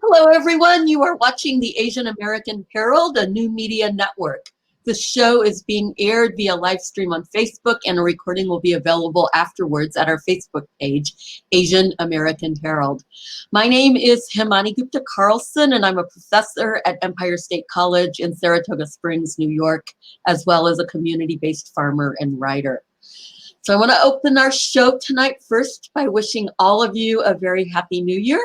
Hello, everyone. You are watching the Asian American Herald, a new media network. The show is being aired via live stream on Facebook, and a recording will be available afterwards at our Facebook page, Asian American Herald. My name is Himanee Gupta-Carlson, and I'm a professor at Empire State College in Saratoga Springs, New York, as well as a community-based farmer and writer. So I want to open our show tonight first by wishing all of you a very happy new year.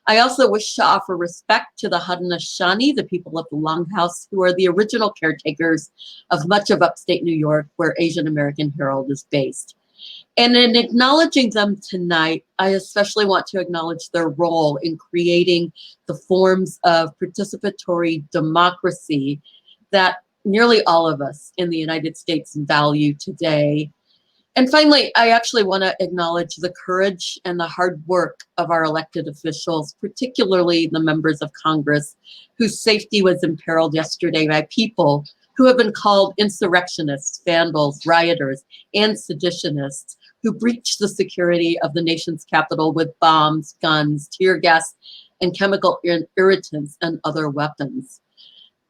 I also wish to offer respect to the Haudenosaunee, the people of the Longhouse, who are the original caretakers of much of upstate New York, where Asian American Herald is based. And in acknowledging them tonight, I especially want to acknowledge their role in creating the forms of participatory democracy that nearly all of us in the United States value today. And finally, I actually want to acknowledge the courage and the hard work of our elected officials, particularly the members of Congress, whose safety was imperiled yesterday by people who have been called insurrectionists, vandals, rioters, and seditionists, who breached the security of the nation's capital with bombs, guns, tear gas, and chemical irritants and other weapons.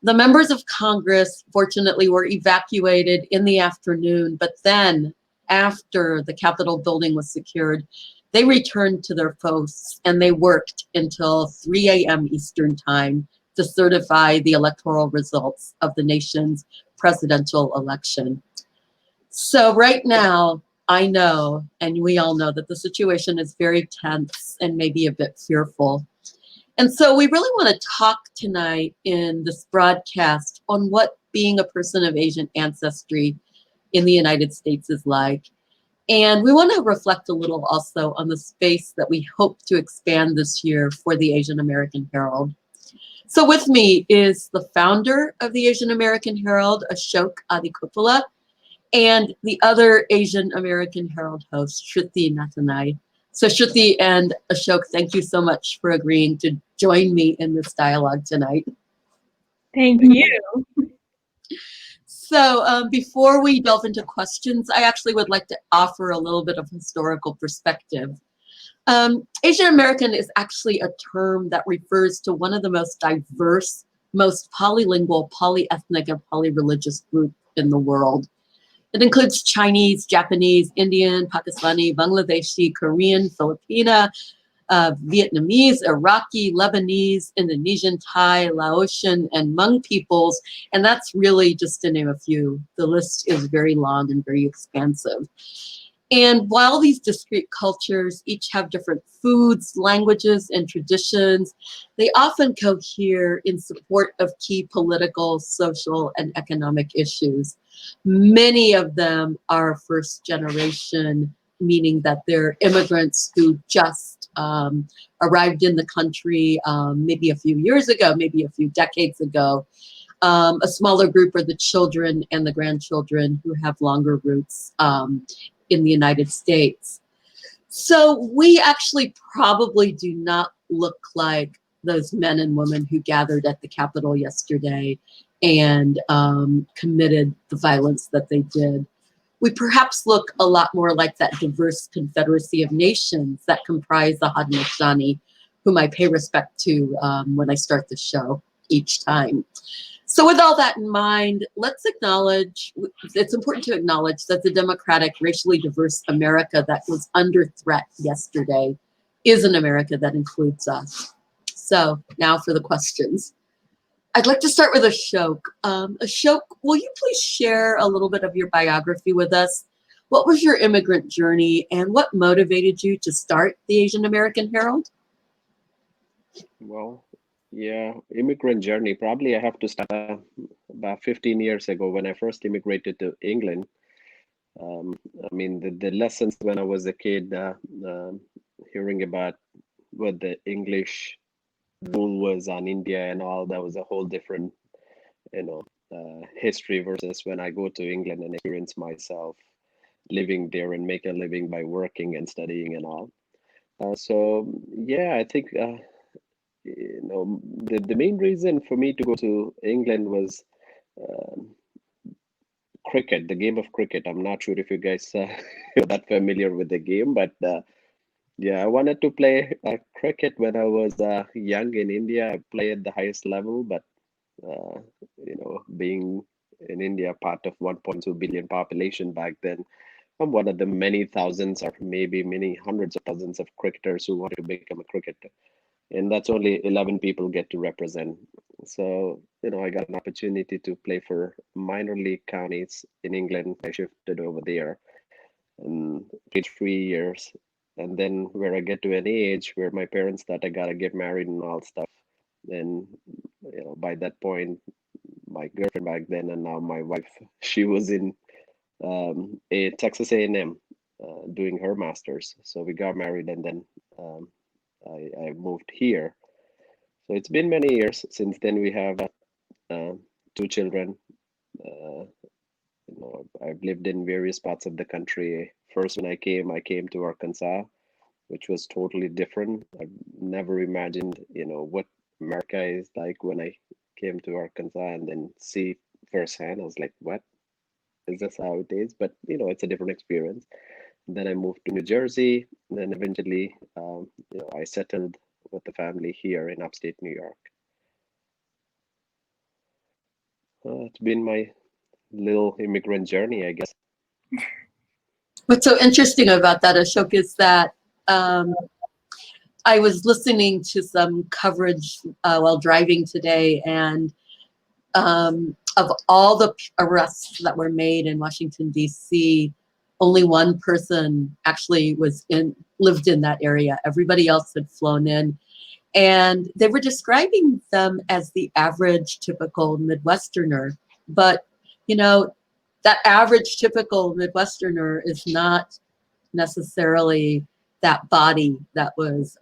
The members of Congress, fortunately, were evacuated in the afternoon, but then after the Capitol building was secured, they returned to their posts and they worked until 3 a.m. Eastern time to certify the electoral results of the nation's presidential election. So right now, I know, and we all know, that the situation is very tense and maybe a bit fearful. And so we really want to talk tonight in this broadcast on what being a person of Asian ancestry in the United States is like. And we want to reflect a little also on the space that we hope to expand this year for the Asian American Herald. So with me is the founder of the Asian American Herald, Ashok Adikoppula, and the other Asian American Herald host, Shruthi Nattanai. So Shruthi and Ashok, thank you so much for agreeing to join me in this dialogue tonight. Thank you. So before we delve into questions, I actually would like to offer a little bit of historical perspective. Asian American is actually a term that refers to one of the most diverse, most polylingual, polyethnic, and polyreligious groups in the world. It includes Chinese, Japanese, Indian, Pakistani, Bangladeshi, Korean, Filipina, Vietnamese, Iraqi, Lebanese, Indonesian, Thai, Laotian, and Hmong peoples. And that's really just to name a few. The list is very long and very expansive. And while these discrete cultures each have different foods, languages, and traditions, they often cohere in support of key political, social, and economic issues. Many of them are first generation, meaning that they're immigrants who just arrived in the country maybe a few years ago, maybe a few decades ago. A smaller group are the children and the grandchildren who have longer roots in the United States. So we actually probably do not look like those men and women who gathered at the Capitol yesterday and committed the violence that they did. We perhaps look a lot more like that diverse confederacy of nations that comprise the Haudenosaunee, whom I pay respect to when I start the show each time. So with all that in mind, let's acknowledge, it's important to acknowledge that the democratic, racially diverse America that was under threat yesterday is an America that includes us. So now for the questions. I'd like to start with Ashok. Ashok, will you please share a little bit of your biography with us? What was your immigrant journey and what motivated you to start the Asian American Herald? Well, yeah, immigrant journey. Probably I have to start about 15 years ago when I first immigrated to England. I mean, the lessons when I was a kid, hearing about what the English rule was on India and all, that was a whole different, history versus when I go to England and experience myself living there and make a living by working and studying and all. So yeah, I think the main reason for me to go to England was um, cricket, the game of cricket. I'm not sure if you guys are that familiar with the game, but Yeah, I wanted to play cricket when I was young in India. I played at the highest level, but uh, being in India, part of 1.2 billion population back then, I'm one of the many thousands or maybe many hundreds of thousands of cricketers who wanted to become a cricketer. And that's only 11 people get to represent. So, I got an opportunity to play for minor league counties in England. I shifted over there and played 3 years. And then where I get to an age where my parents thought I gotta get married and all stuff. And by that point, my girlfriend back then and now my wife, she was in a Texas A&M doing her master's. So we got married and then um, I moved here. So it's been many years since then. We have uh, two children. Uh, I've lived in various parts of the country. First, when I came to Arkansas, which was totally different. I've never imagined, what America is like when I came to Arkansas and then see firsthand. I was like, what? Is this how it is? But, it's a different experience. Then I moved to New Jersey. Then eventually, I settled with the family here in upstate New York. It's been my little immigrant journey, I guess. What's so interesting about that, Ashok, is that I was listening to some coverage while driving today, and of all the arrests that were made in Washington, D.C., only one person actually lived in that area. Everybody else had flown in. And they were describing them as the average typical Midwesterner. But, that average typical Midwesterner is not necessarily that body that was,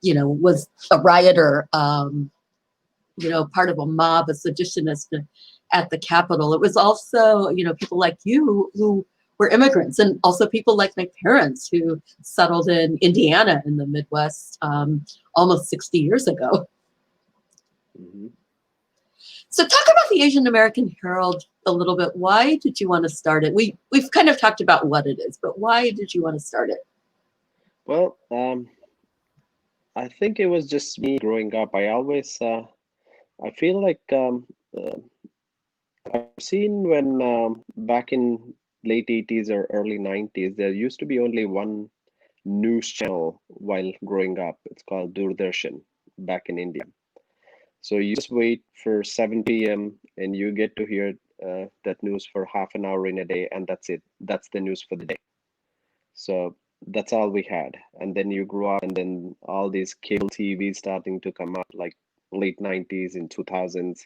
was a rioter, part of a mob, a seditionist at the Capitol. It was also, people like you who were immigrants, and also people like my parents who settled in Indiana in the Midwest almost 60 years ago. Mm-hmm. So talk about the Asian American Herald a little bit. Why did you want to start it? We've kind of talked about what it is, but why did you want to start it? Well, I think it was just me growing up. I feel like I've seen when back in late 80s or early 90s, there used to be only one news channel while growing up. It's called Doordarshan back in India. So you just wait for 7 p.m. and you get to hear that news for half an hour in a day, and that's it. That's the news for the day. So that's all we had. And then you grew up, and then all these cable TV starting to come up like late 90s and 2000s.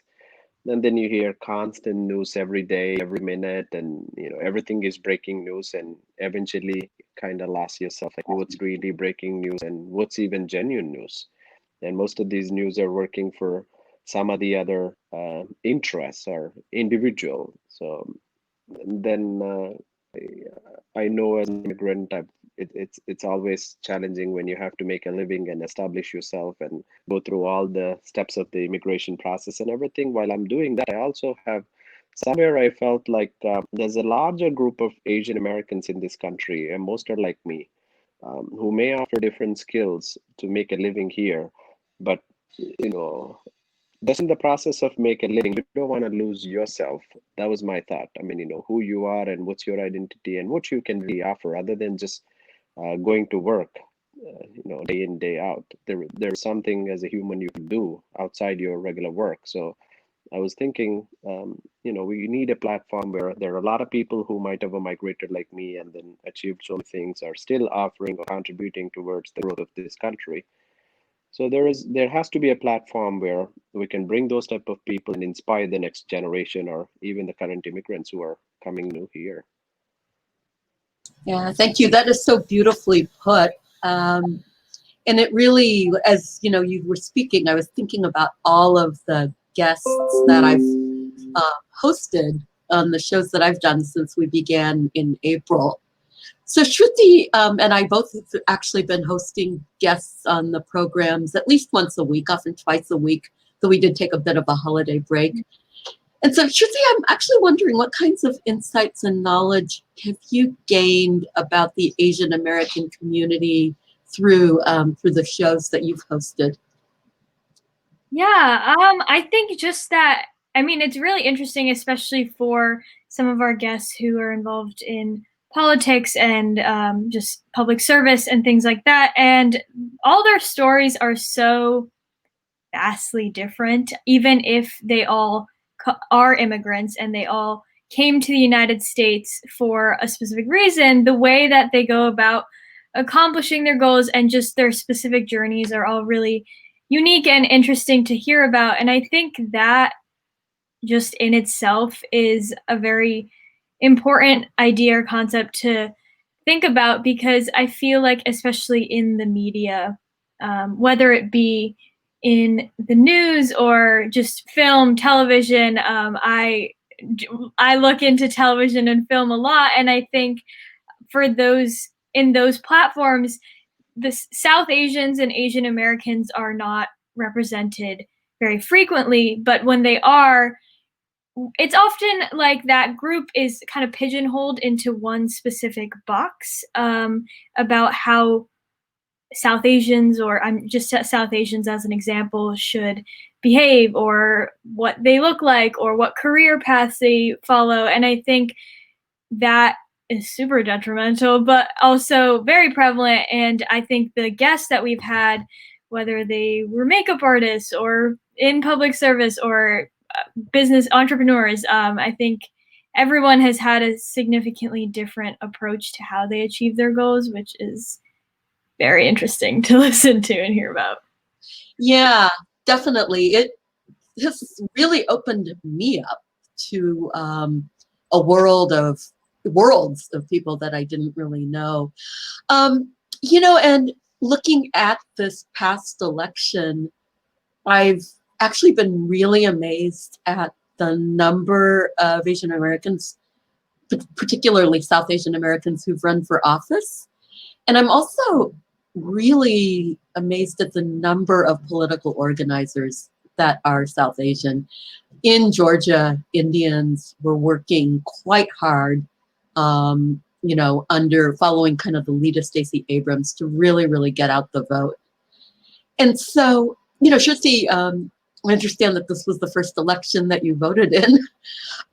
And then you hear constant news every day, every minute, and everything is breaking news. And eventually, kind of lost yourself like what's really breaking news and what's even genuine news. And most of these news are working for some of the other interests or individual. So then I know as an immigrant, it's always challenging when you have to make a living and establish yourself and go through all the steps of the immigration process and everything. While I'm doing that, I also have somewhere I felt like there's a larger group of Asian Americans in this country, and most are like me, who may offer different skills to make a living here, but just in the process of make a living, you don't want to lose yourself. That was my thought. I mean, who you are and what's your identity and what you can really offer other than just going to work, day in, day out. There's something as a human you can do outside your regular work. So I was thinking, we need a platform where there are a lot of people who might have migrated like me and then achieved so many things, are still offering or contributing towards the growth of this country. So there has to be a platform where we can bring those type of people and inspire the next generation or even the current immigrants who are coming new here. Yeah, thank you. That is so beautifully put. And it really, as you were speaking, I was thinking about all of the guests that I've hosted on the shows that I've done since we began in April. So Shruthi and I both have actually been hosting guests on the programs at least once a week, often twice a week, though we did take a bit of a holiday break. And so, Shruthi, I'm actually wondering what kinds of insights and knowledge have you gained about the Asian American community through the shows that you've hosted? Yeah, I think just that, I mean, it's really interesting, especially for some of our guests who are involved in politics and just public service and things like that. And all their stories are so vastly different, even if they all are immigrants and they all came to the United States for a specific reason. The way that they go about accomplishing their goals and just their specific journeys are all really unique and interesting to hear about. And I think that just in itself is a very important idea or concept to think about, because I feel like, especially in the media, whether it be in the news or just film, television, I look into television and film a lot, and I think for those in those platforms, the South Asians and Asian Americans are not represented very frequently, but when they are, it's often like that group is kind of pigeonholed into one specific box, about how South Asians, or I'm just South Asians as an example, should behave, or what they look like, or what career paths they follow. And I think that is super detrimental, but also very prevalent. And I think the guests that we've had, whether they were makeup artists or in public service or business entrepreneurs, I think everyone has had a significantly different approach to how they achieve their goals, which is very interesting to listen to and hear about. Yeah, definitely. It has really opened me up to a worlds of people that I didn't really know. And looking at this past election, I've actually been really amazed at the number of Asian Americans, particularly South Asian Americans, who've run for office. And I'm also really amazed at the number of political organizers that are South Asian. In Georgia, Indians were working quite hard, under following kind of the lead of Stacey Abrams to really, really get out the vote. And so, Shruthi, I understand that this was the first election that you voted in.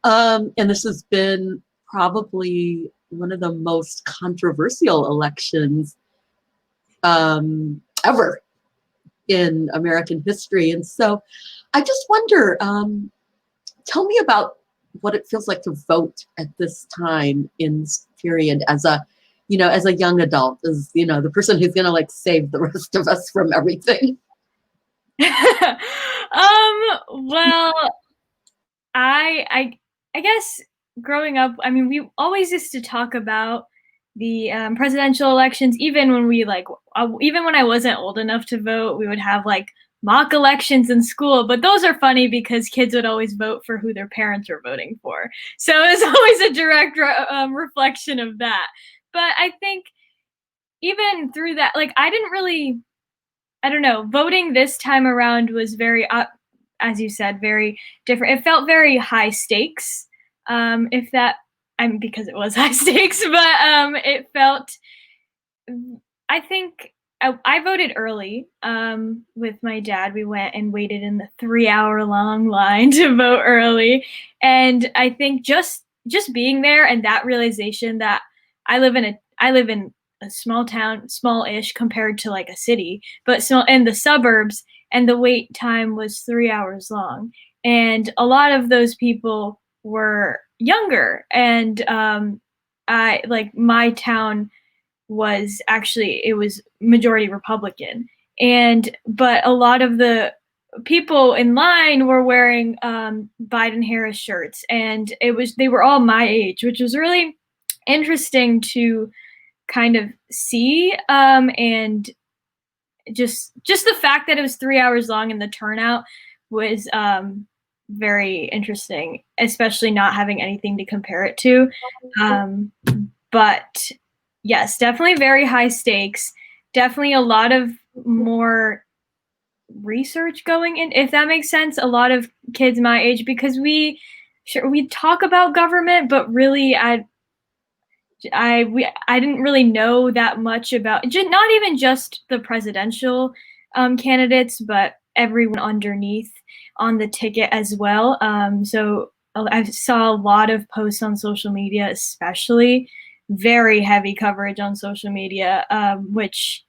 And this has been probably one of the most controversial elections ever in American history. And so I just wonder, tell me about what it feels like to vote at this time in this period as a young adult, as, the person who's going to like save the rest of us from everything. Well, I guess growing up, I mean, we always used to talk about the presidential elections, even when even when I wasn't old enough to vote, we would have like mock elections in school. But those are funny because kids would always vote for who their parents were voting for. So it's always a direct reflection of that. But I think even through that, like, I don't know, voting this time around was very, as you said, very different. It felt very high stakes. Because it was high stakes, but it felt, I think I voted early with my dad. We went and waited in the 3-hour long line to vote early. And I think just being there and that realization that I live in a small town, small-ish compared to like a city, but small in the suburbs, and the wait time was 3 hours long. And a lot of those people were younger, and my town was actually, it was majority Republican, but a lot of the people in line were wearing Biden Harris shirts, and they were all my age, which was really interesting to kind of see, and just the fact that it was 3 hours long and the turnout was very interesting, especially not having anything to compare it to. But yes, definitely very high stakes. Definitely a lot of more research going in, if that makes sense. A lot of kids my age, because we sure, we talk about government, but really I didn't really know that much about not even just the presidential candidates, but everyone underneath on the ticket as well. So I saw a lot of posts on social media, especially very heavy coverage on social media, which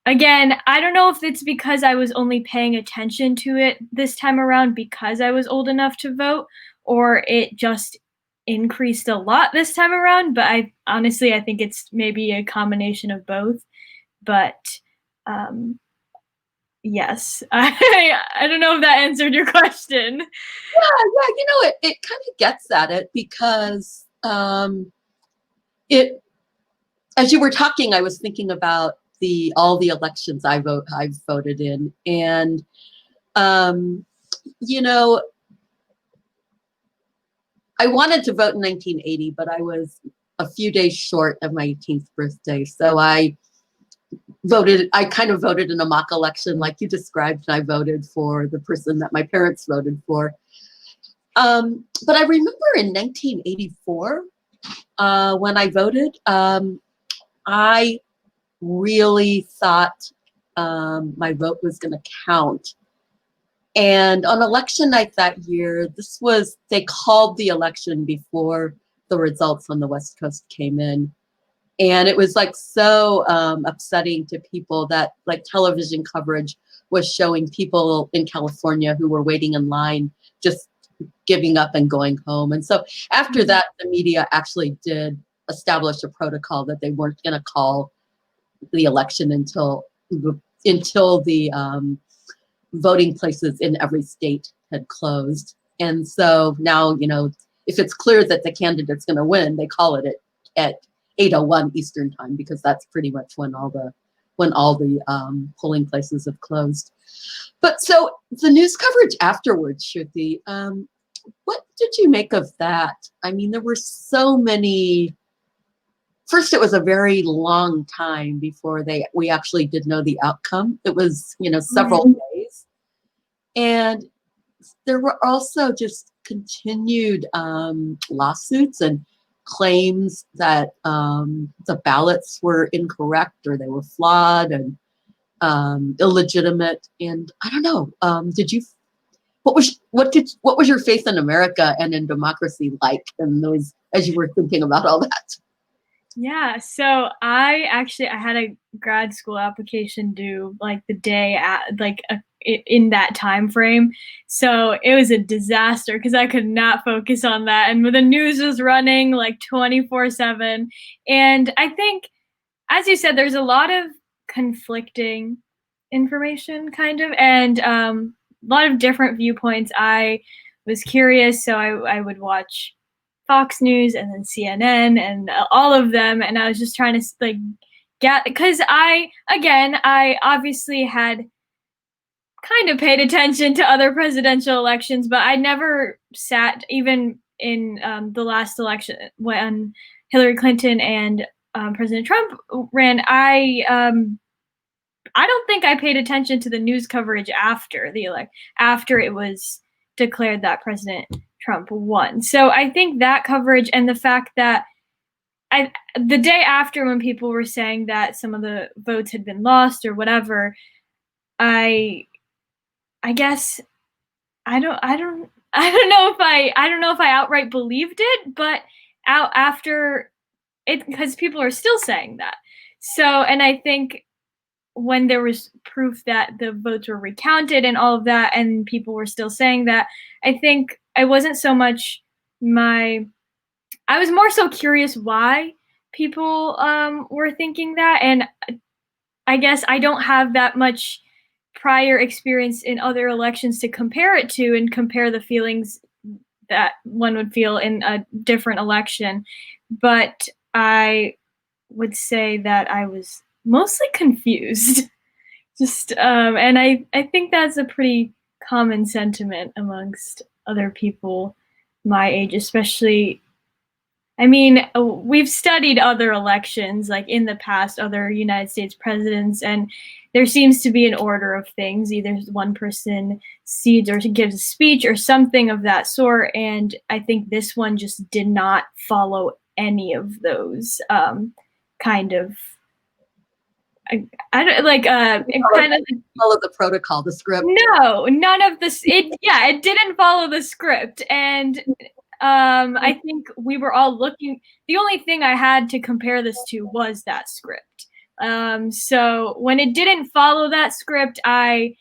again, I don't know if it's because I was only paying attention to it this time around because I was old enough to vote, or it just increased a lot this time around. But I honestly, I think it's maybe a combination of both. But yes, I don't know if that answered your question. Yeah, you know, it kind of gets at it because it, as you were talking, I was thinking about all the elections I've voted in, and you know, I wanted to vote in 1980, but I was a few days short of my 18th birthday, so I kind of voted in a mock election like you described, and I voted for the person that my parents voted for. But I remember in 1984, when I voted, I really thought my vote was going to count. And on election night that year, they called the election before the results on the West Coast came in. And it was like so upsetting to people that like television coverage was showing people in California who were waiting in line just giving up and going home. And so after that, the media actually did establish a protocol that they weren't going to call the election until the voting places in every state had closed. And so now, you know, if it's clear that the candidate's going to win, they call it at 8:01 Eastern time, because that's pretty much when all the polling places have closed. But so the news coverage afterwards, Shruthi, what did you make of that? I mean, there were so many. First, it was a very long time before we actually did know the outcome. It was, you know, several days. And there were also just continued lawsuits and claims that the ballots were incorrect or they were flawed and illegitimate. And I don't know, what was your faith in America and in democracy like in those, as you were thinking about all that? Yeah, so I had a grad school application due like the day in that time frame. So it was a disaster because I could not focus on that, and the news was running like 24/7. And I think, as you said, there's a lot of conflicting information, kind of, and a lot of different viewpoints. I was curious, so I would watch Fox News and then CNN and all of them, and I was just trying to like get, because I obviously had kind of paid attention to other presidential elections, but I never sat even in the last election when Hillary Clinton and President Trump ran. I don't think I paid attention to the news coverage after after it was declared that President Trump won. So I think that coverage and the fact that the day after, when people were saying that some of the votes had been lost or whatever, I guess I don't know if I outright believed it, but after it, because people are still saying that. So, and I think when there was proof that the votes were recounted and all of that, and people were still saying that, I think I wasn't so much I was more so curious why people were thinking that. And I guess I don't have that much prior experience in other elections to compare it to and compare the feelings that one would feel in a different election. But I would say that I was mostly confused. Just and I think that's a pretty common sentiment amongst other people my age, especially. I mean, we've studied other elections, like in the past, other United States presidents, and there seems to be an order of things. Either one person cedes or gives a speech or something of that sort. And I think this one just did not follow any of those kind of, I don't like it kind of follow the protocol, the script. No, none of this. It didn't follow the script, and I think we were all looking. The only thing I had to compare this to was that script. So when it didn't follow that script, every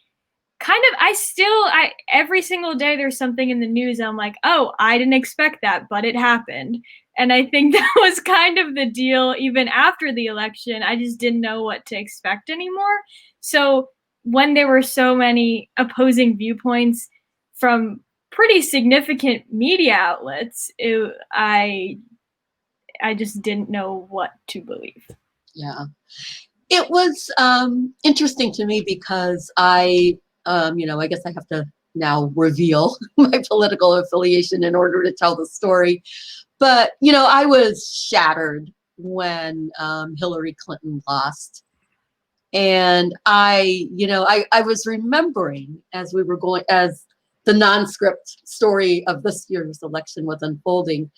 single day there's something in the news. I'm like, oh, I didn't expect that, but it happened. And I think that was kind of the deal even after the election. I just didn't know what to expect anymore. So when there were so many opposing viewpoints from pretty significant media outlets, I just didn't know what to believe. Yeah. It was interesting to me because I guess I have to now reveal my political affiliation in order to tell the story. But, I was shattered when Hillary Clinton lost. And I was remembering as the non-script story of this year's election was unfolding,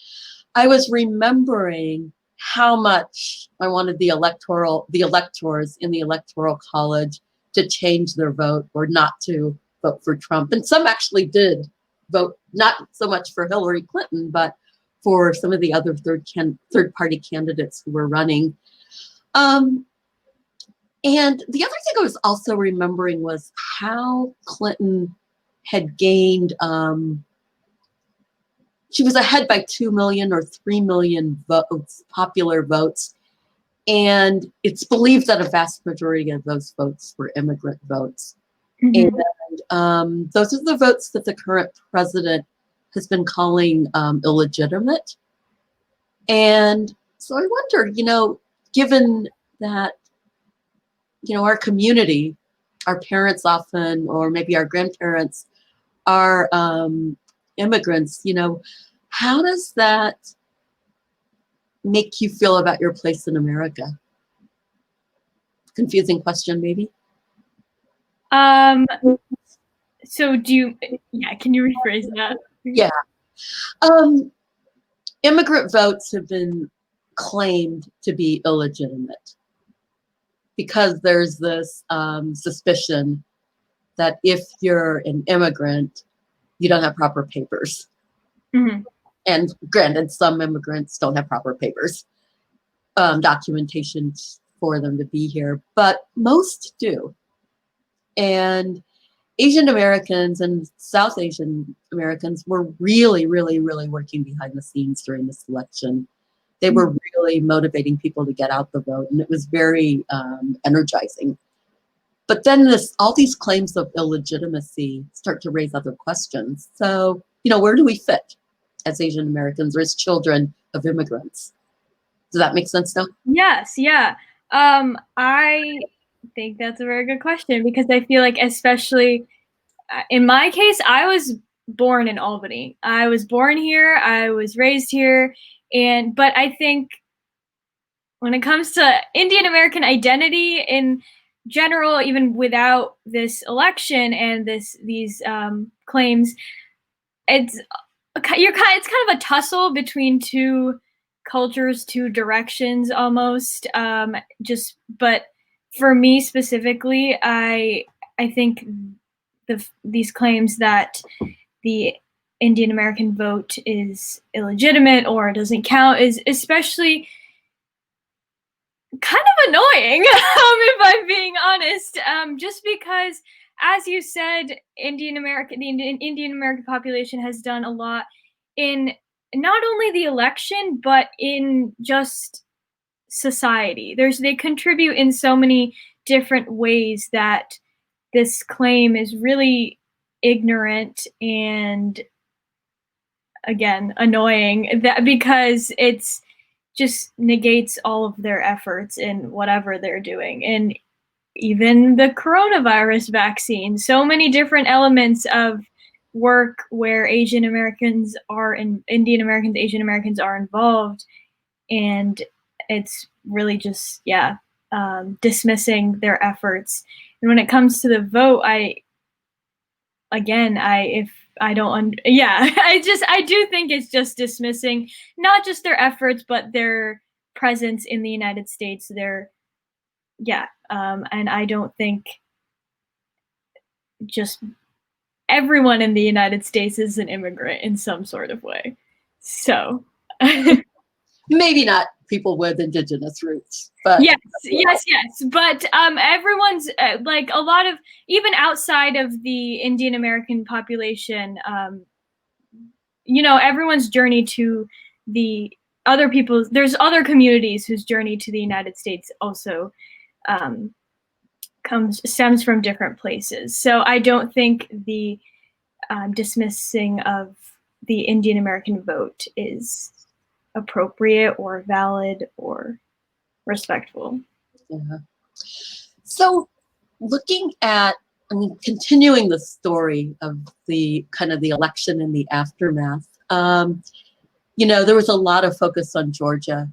I was remembering how much I wanted the electors in the Electoral College to change their vote or not to vote for Trump. And some actually did vote, not so much for Hillary Clinton, but for some of the other third-party candidates who were running. And the other thing I was also remembering was how Clinton had gained, she was ahead by 2 million or 3 million votes, popular votes. And it's believed that a vast majority of those votes were immigrant votes. Mm-hmm. And those are the votes that the current president has been calling illegitimate. And so I wonder, given that, our community, our parents often, or maybe our grandparents are immigrants, how does that make you feel about your place in America? Confusing question, maybe. So can you rephrase that? Yeah. Immigrant votes have been claimed to be illegitimate because there's this suspicion that if you're an immigrant, you don't have proper papers. Mm-hmm. And granted, some immigrants don't have proper papers, documentation for them to be here, but most do. And Asian Americans and South Asian Americans were really, really, really working behind the scenes during this election. They were really motivating people to get out the vote, and it was very energizing. But then all these claims of illegitimacy start to raise other questions. So, where do we fit as Asian Americans or as children of immigrants? Does that make sense now? Yes, yeah. I think that's a very good question because I feel like, especially in my case, I was born in Albany. I was born here. I was raised here. But I think when it comes to Indian American identity in general, even without this election and these claims, it's kind of a tussle between two cultures, two directions almost. But for me specifically, I think these claims that the Indian American vote is illegitimate or doesn't count is especially kind of annoying, if I'm being honest, just because, as you said, the Indian American population has done a lot in not only the election, but in just society. They contribute in so many different ways that this claim is really ignorant and, again, annoying, because it's just negates all of their efforts in whatever they're doing. And even the coronavirus vaccine, so many different elements of work where Asian Americans and Indian Americans, Asian Americans are involved. And it's really just, dismissing their efforts. And when it comes to the vote, I do think it's just dismissing not just their efforts, but their presence in the United States. And I don't think just everyone in the United States is an immigrant in some sort of way. So maybe not people with indigenous roots, but yes. But everyone's like a lot of, even outside of the Indian American population, everyone's journey to the other people. There's other communities whose journey to the United States also stems from different places. So I don't think the dismissing of the Indian American vote is appropriate or valid or respectful. Yeah. So looking at, continuing the story of the kind of the election and the aftermath, there was a lot of focus on Georgia.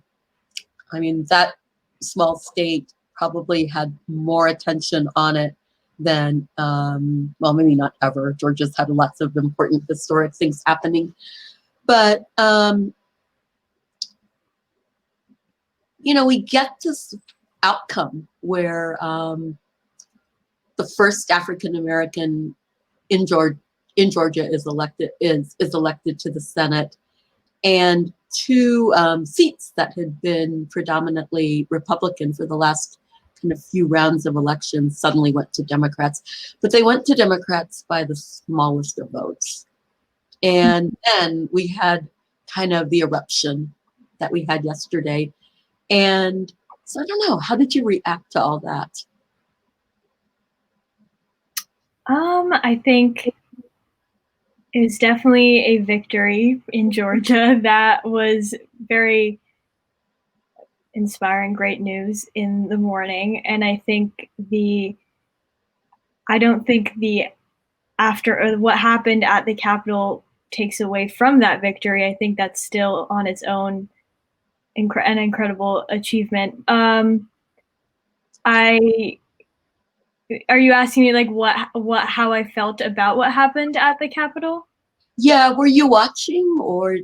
I mean, that small state probably had more attention on it than, maybe not ever. Georgia's had lots of important historic things happening. But, we get this outcome where the first African American in Georgia is elected to the Senate, and two seats that had been predominantly Republican for the last kind of few rounds of elections suddenly went to Democrats, but they went to Democrats by the smallest of votes. And then we had kind of the eruption that we had yesterday. And so I don't know, how did you react to all that? I think it was definitely a victory in Georgia. That was very inspiring, great news in the morning. And I think after what happened at the Capitol takes away from that victory. I think that's still on its own an incredible achievement. Are you asking me like how I felt about what happened at the Capitol? Yeah, were you watching, or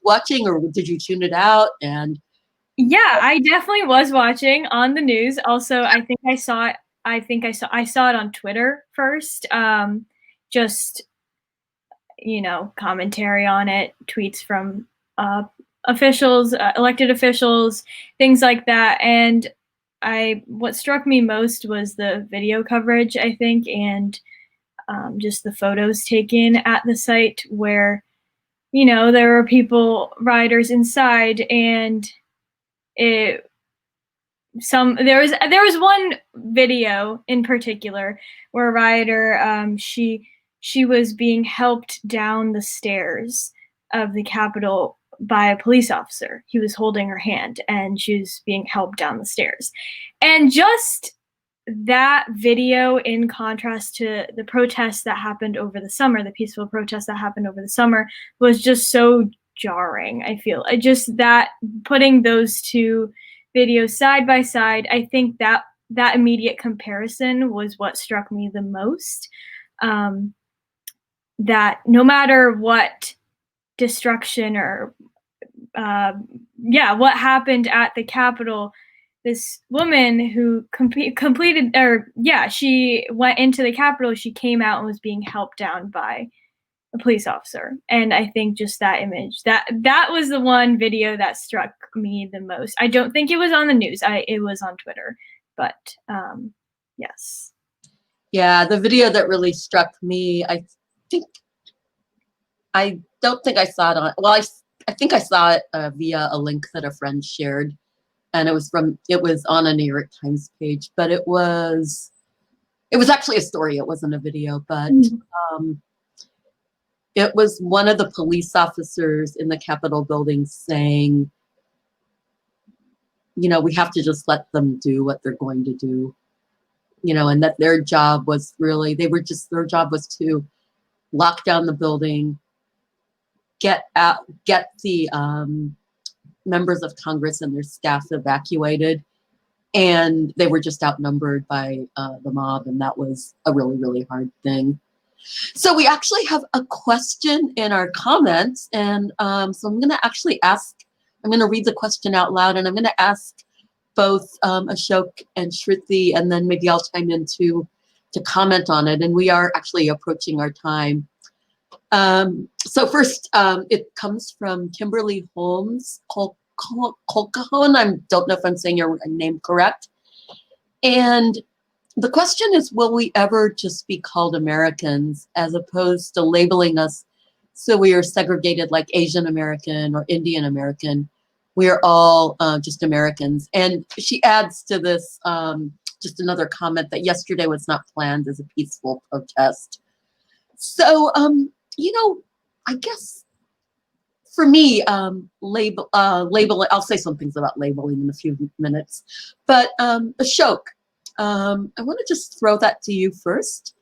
watching, or did you tune it out? And yeah, I definitely was watching on the news. Also, I think I saw it on Twitter first. Just commentary on it, tweets from officials, elected officials, things like that. And what struck me most was the video coverage, I think, and just the photos taken at the site where, there were rioters inside, and there was one video in particular where a rioter, she was being helped down the stairs of the Capitol by a police officer. He was holding her hand and she was being helped down the stairs. And just that video, in contrast to the protests that happened over the summer, the peaceful protests that happened over the summer, was just so jarring. I feel just that putting those two videos side by side, I think that immediate comparison was what struck me the most. That no matter what destruction or what happened at the Capitol, this woman who she went into the Capitol, she came out and was being helped down by a police officer. And I think just that image, that was the one video that struck me the most. I don't think it was on the news. It was on Twitter, but yes. Yeah, the video that really struck me, I don't think I saw it I think I saw it via a link that a friend shared, and it was on a New York Times page, but it was actually a story. It wasn't a video, but it was one of the police officers in the Capitol building saying, we have to just let them do what they're going to do, and that their job was their job was to lock down the building, get the members of Congress and their staff evacuated, and they were just outnumbered by the mob, and that was a really, really hard thing. So we actually have a question in our comments, and so I'm going to read the question out loud, and I'm going to ask both Ashok and Shruthi, and then maybe I'll chime in to comment on it, and we are actually approaching our time. So first, it comes from Kimberly Holmes, Colcahoun. I don't know if I'm saying your name correct. And the question is, will we ever just be called Americans as opposed to labeling us so we are segregated like Asian American or Indian American? We are all just Americans. And she adds to this just another comment that yesterday was not planned as a peaceful protest. So, I guess for me, labeling, I'll say some things about labeling in a few minutes, but Ashok, I want to just throw that to you first.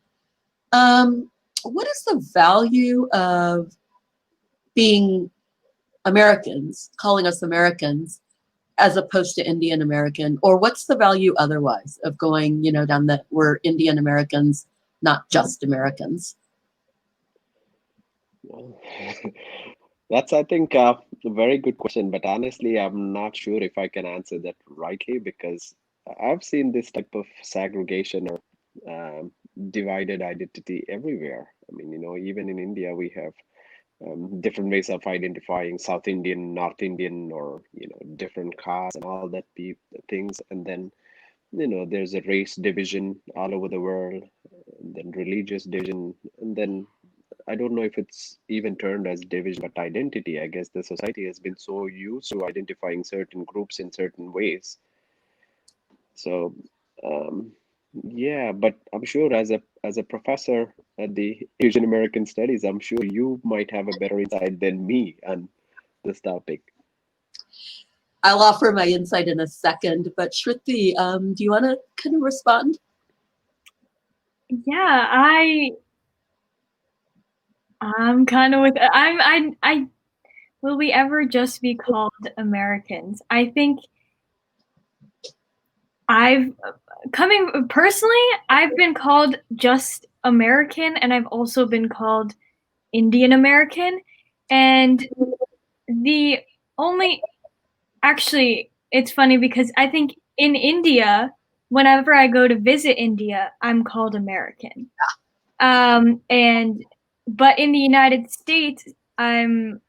What is the value of being Americans, calling us Americans, as opposed to Indian American, or what's the value otherwise of going, down that we're Indian Americans, not just Americans? Well, that's, I think, a very good question, but honestly, I'm not sure if I can answer that rightly, because I've seen this type of segregation or divided identity everywhere. I mean, even in India, we have different ways of identifying South Indian, North Indian, or different castes and all that things. And then there's a race division all over the world, and then religious division, and then I don't know if it's even termed as division, but identity. I guess the society has been so used to identifying certain groups in certain ways. So yeah, but I'm sure as a professor at the Asian American Studies, I'm sure you might have a better insight than me on this topic. I'll offer my insight in a second, but Shruthi, do you want to kind of respond? Yeah, I'm kind of with I will we ever just be called Americans? I think I've been called just American, and I've also been called Indian American. And the only actually, it's funny because I think in India, whenever I go to visit India, I'm called American. But in the United States, I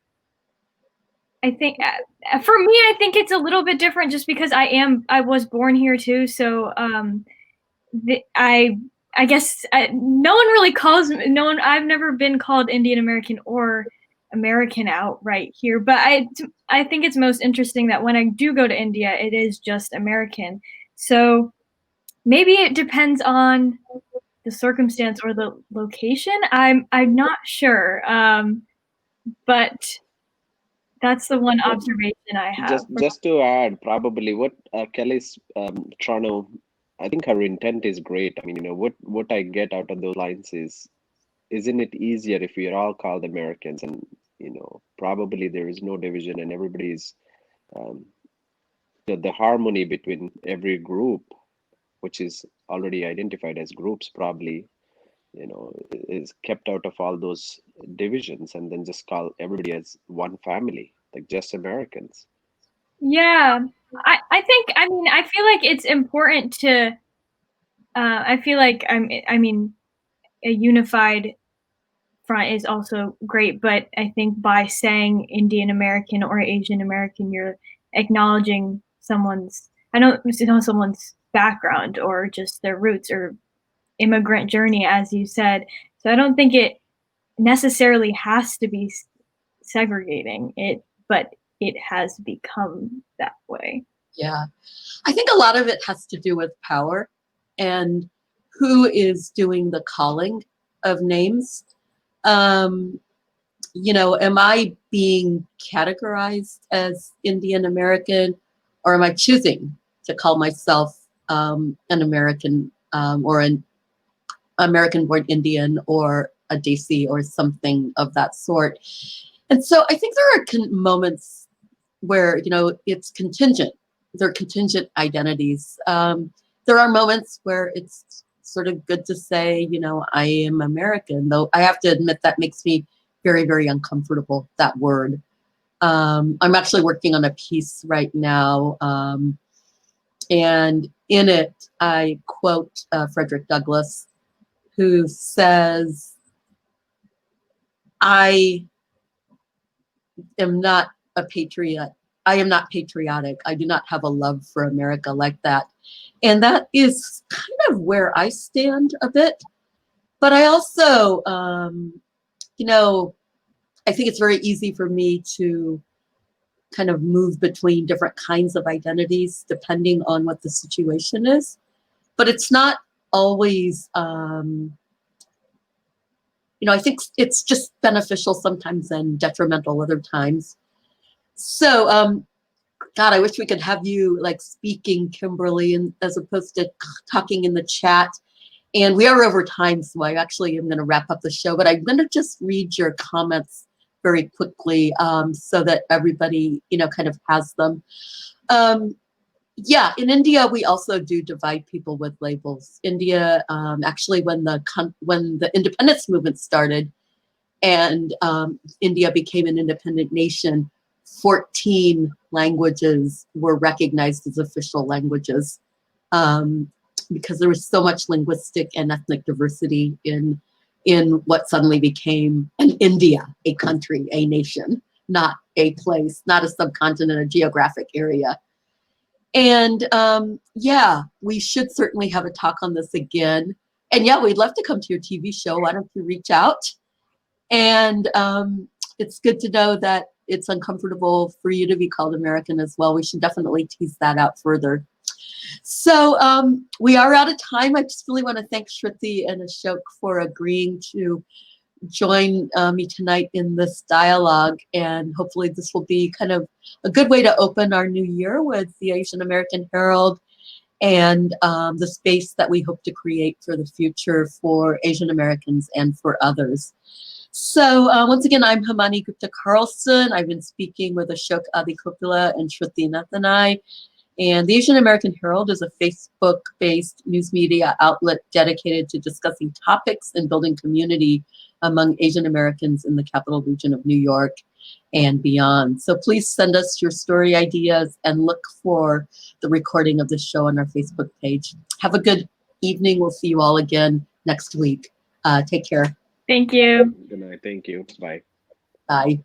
think for me, I think it's a little bit different just because I was born here too. So I guess no one really calls me, I've never been called Indian American or American outright here, but I think it's most interesting that when I do go to India, it is just American. So maybe it depends on the circumstance or the location. I'm not sure, but that's the one observation I have. Just to add, probably what Kelly's trying to, I think her intent is great. I mean, what I get out of those lines is, isn't it easier if we are all called Americans, and probably there is no division and everybody's the harmony between every group, which is already identified as groups, probably is kept out of all those divisions, and then just call everybody as one family, like just Americans. Yeah, I think, I mean, I feel like it's important to, I feel like, I mean, a unified front is also great, but I think by saying Indian American or Asian American, you're acknowledging someone's background or just their roots or immigrant journey, as you said. So I don't think it necessarily has to be segregating it, but it has become that way. Yeah, I think a lot of it has to do with power and who is doing the calling of names. Am I being categorized as Indian American, or am I choosing to call myself an American or an American-born Indian or a Desi or something of that sort? And so I think there are moments where it's contingent they're contingent identities. There are moments where it's sort of good to say, you know, I am American, though I have to admit that makes me very, very uncomfortable, that word. I'm actually working on a piece right now, and in it I quote Frederick Douglass, who says, I am not a patriot. I am not patriotic. I do not have a love for America like that. And that is kind of where I stand a bit. But I also, you know, I think it's very easy for me to kind of move between different kinds of identities depending on what the situation is. But it's not always, you know, I think it's just beneficial sometimes and detrimental other times. So, God, I wish we could have you like speaking, Kimberly, and as opposed to talking in the chat. And we are over time, so I actually am going to wrap up the show. But I'm going to just read your comments very quickly so that everybody, you know, kind of has them. Yeah, in India, we also do divide people with labels. India, actually, when the independence movement started and India became an independent nation, 14 languages were recognized as official languages because there was so much linguistic and ethnic diversity in what suddenly became an India, a country, a nation, not a place, not a subcontinent, a geographic area. And yeah, we should certainly have a talk on this again. And yeah, we'd love to come to your TV show. Why don't you reach out? And it's good to know that it's uncomfortable for you to be called American as well. We should definitely tease that out further. So we are out of time. I just really want to thank Shruthi and Ashok for agreeing to join me tonight in this dialogue. And hopefully this will be kind of a good way to open our new year with the Asian American Herald and the space that we hope to create for the future for Asian Americans and for others. So once again, I'm Himanee Gupta-Carlson. I've been speaking with Ashok Adikoppula and Shruthi Nattanai. And the Asian American Herald is a Facebook-based news media outlet dedicated to discussing topics and building community among Asian Americans in the capital region of New York and beyond. So please send us your story ideas and look for the recording of the show on our Facebook page. Have a good evening. We'll see you all again next week. Take care. Thank you. Good night. Thank you. Bye. Bye.